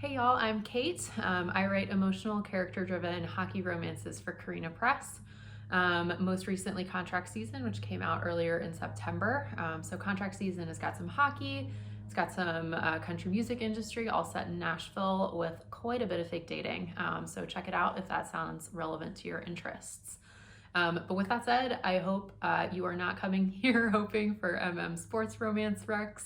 Hey y'all, I'm Kate. I write emotional, character-driven hockey romances for Carina Press. Most recently, Contract Season, which came out earlier in September. So Contract Season has got some hockey, it's got some country music industry, all set in Nashville with quite a bit of fake dating. So check it out if that sounds relevant to your interests. But with that said, I hope you are not coming here hoping for sports romance recs.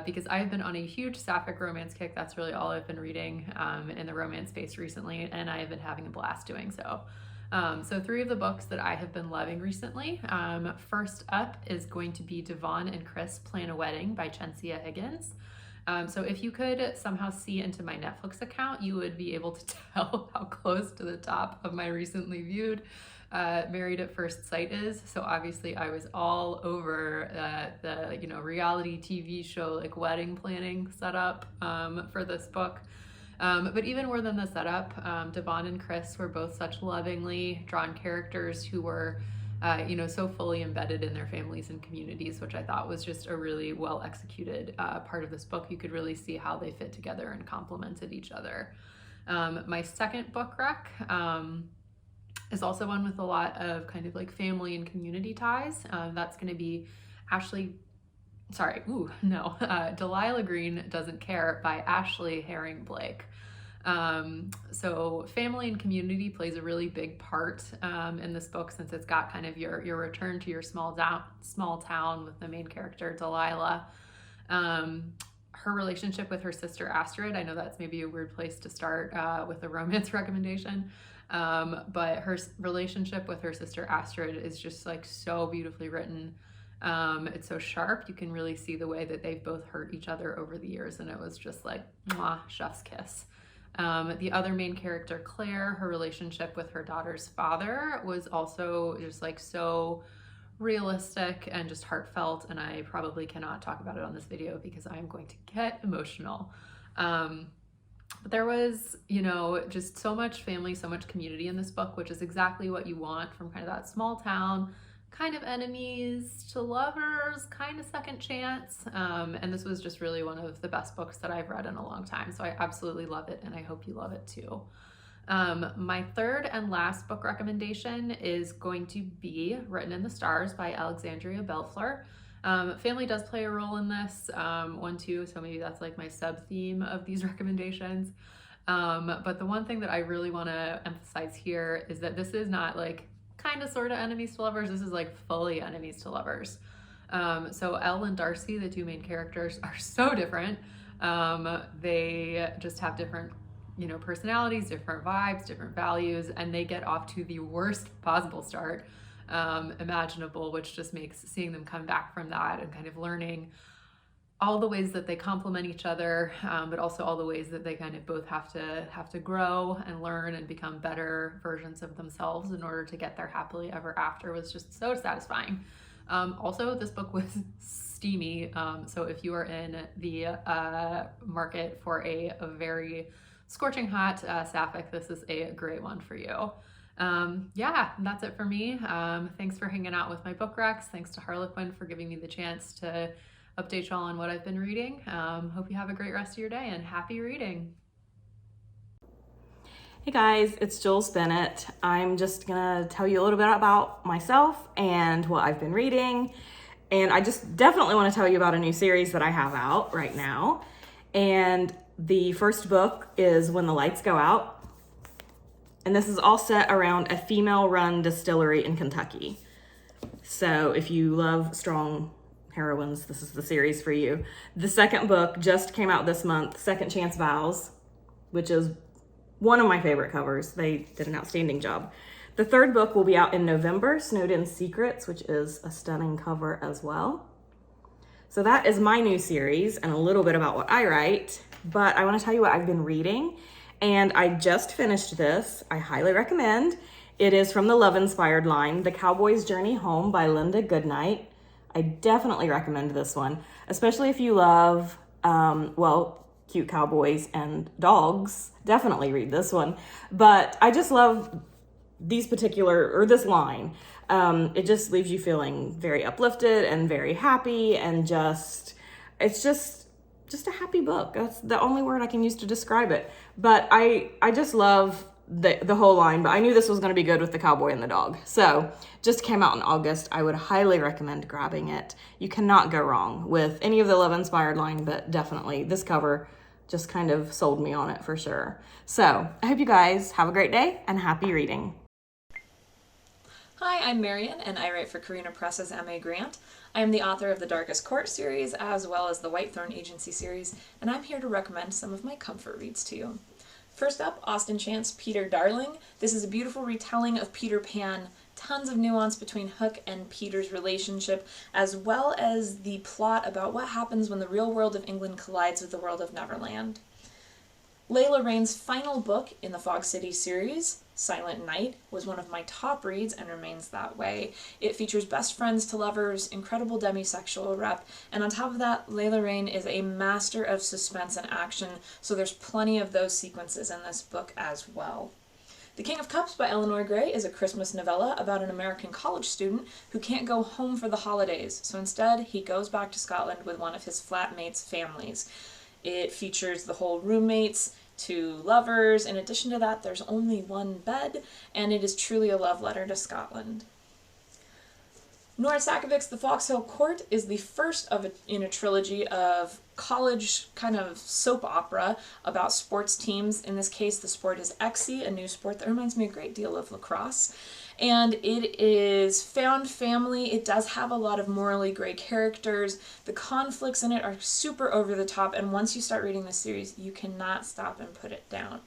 Because I've been on a huge sapphic romance kick. That's really all I've been reading in the romance space recently, and I have been having a blast doing so. So 3 of the books that I have been loving recently. First up is going to be Devon and Chris Plan a Wedding by Chensia Higgins. So if you could somehow see into my Netflix account, you would be able to tell how close to the top of my recently viewed Married at First Sight is. So obviously I was all over the reality TV show like wedding planning setup for this book. But even more than the setup, Devon and Chris were both such lovingly drawn characters who were so fully embedded in their families and communities, which I thought was just a really well executed part of this book. You could really see how they fit together and complemented each other. My second book rec is also one with a lot of kind of like family and community ties. That's going to be Delilah Green Doesn't Care by Ashley Herring Blake. So family and community plays a really big part in this book, since it's got kind of your return to your small town with the main character Delilah. Her relationship with her sister Astrid, I know that's maybe a weird place to start with a romance recommendation, but her relationship with her sister Astrid is just like so beautifully written. It's so sharp. You can really see the way that they've both hurt each other over the years, and it was just like, mwah, chef's kiss. The other main character, Claire, her relationship with her daughter's father was also just like so realistic and just heartfelt, and I probably cannot talk about it on this video because I'm going to get emotional. But there was, just so much family, so much community in this book, which is exactly what you want from kind of that small town, kind of enemies to lovers, kind of second chance. And this was just really one of the best books that I've read in a long time. So I absolutely love it, and I hope you love it too. My third and last book recommendation is going to be Written in the Stars by Alexandria Bellfleur. Family does play a role in this one too, so maybe that's like my sub theme of these recommendations. But the one thing that I really want to emphasize here is that this is not like kind of sort of enemies to lovers. This is like fully enemies to lovers. So Elle and Darcy, the 2 main characters, are so different. They just have different personalities, different vibes, different values, and they get off to the worst possible start imaginable, which just makes seeing them come back from that and kind of learning all the ways that they complement each other, but also all the ways that they kind of both have to grow and learn and become better versions of themselves in order to get their happily ever after was just so satisfying. Also, this book was steamy, so if you are in the market for a very scorching hot sapphic, this is a great one for you. Yeah, that's it for me. Thanks for hanging out with my book recs. Thanks to Harlequin for giving me the chance to update y'all on what I've been reading. Hope you have a great rest of your day and happy reading. Hey guys, it's Jules Bennett. I'm just gonna tell you a little bit about myself and what I've been reading. And I just definitely want to tell you about a new series that I have out right now. And the first book is When the Lights Go Out. And this is all set around a female-run distillery in Kentucky. So if you love strong heroines, this is the series for you. The second book just came out this month, Second Chance Vows, which is one of my favorite covers. They did an outstanding job. The third book will be out in November, Snowed In Secrets, which is a stunning cover as well. So that is my new series and a little bit about what I write, but I want to tell you what I've been reading. And I just finished this. I highly recommend. It is from the Love Inspired line, The Cowboy's Journey Home by Linda Goodnight. I definitely recommend this one, especially if you love, cute cowboys and dogs. Definitely read this one. But I just love this line. It just leaves you feeling very uplifted and very happy, and it's just just a happy book. That's the only word I can use to describe it. But I just love the whole line, but I knew this was going to be good with the cowboy and the dog. So just came out in August. I would highly recommend grabbing it. You cannot go wrong with any of the Love Inspired line, but definitely this cover just kind of sold me on it for sure. So I hope you guys have a great day and happy reading. Hi, I'm Marian, and I write for Carina Press's M.A. Grant. I am the author of the Darkest Court series, as well as the Whitethorn Agency series, and I'm here to recommend some of my comfort reads to you. First up, Austen Chant's Peter Darling. This is a beautiful retelling of Peter Pan, tons of nuance between Hook and Peter's relationship, as well as the plot about what happens when the real world of England collides with the world of Neverland. Layla Rain's final book in the Fog City series, Silent Night, was one of my top reads and remains that way. It features best friends to lovers, incredible demisexual rep, and on top of that, Layla Rain is a master of suspense and action, so there's plenty of those sequences in this book as well. The King of Cups by Eleanor Gray is a Christmas novella about an American college student who can't go home for the holidays, so instead he goes back to Scotland with one of his flatmates' families. It features the whole roommates, 2 lovers. In addition to that, there's only one bed, and it is truly a love letter to Scotland. Nora Sakovic's The Foxhill Court is the first in a trilogy of college kind of soap opera about sports teams. In this case, the sport is Exie, a new sport that reminds me a great deal of lacrosse. And it is found family. It does have a lot of morally gray characters. The conflicts in it are super over the top, and once you start reading this series, you cannot stop and put it down.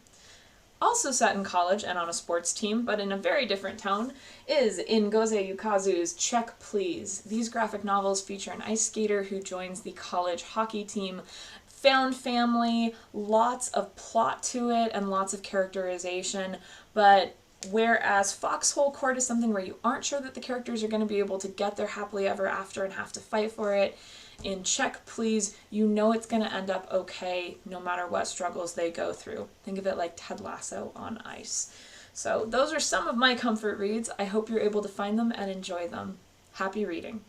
Also set in college and on a sports team, but in a very different tone, is Ngozi Ukazu's Check Please. These graphic novels feature an ice skater who joins the college hockey team. Found family, lots of plot to it, and lots of characterization, but whereas Foxhole Court is something where you aren't sure that the characters are going to be able to get their happily ever after and have to fight for it, in Check Please, you know it's going to end up okay no matter what struggles they go through. Think of it like Ted Lasso on ice. So those are some of my comfort reads. I hope you're able to find them and enjoy them. Happy reading.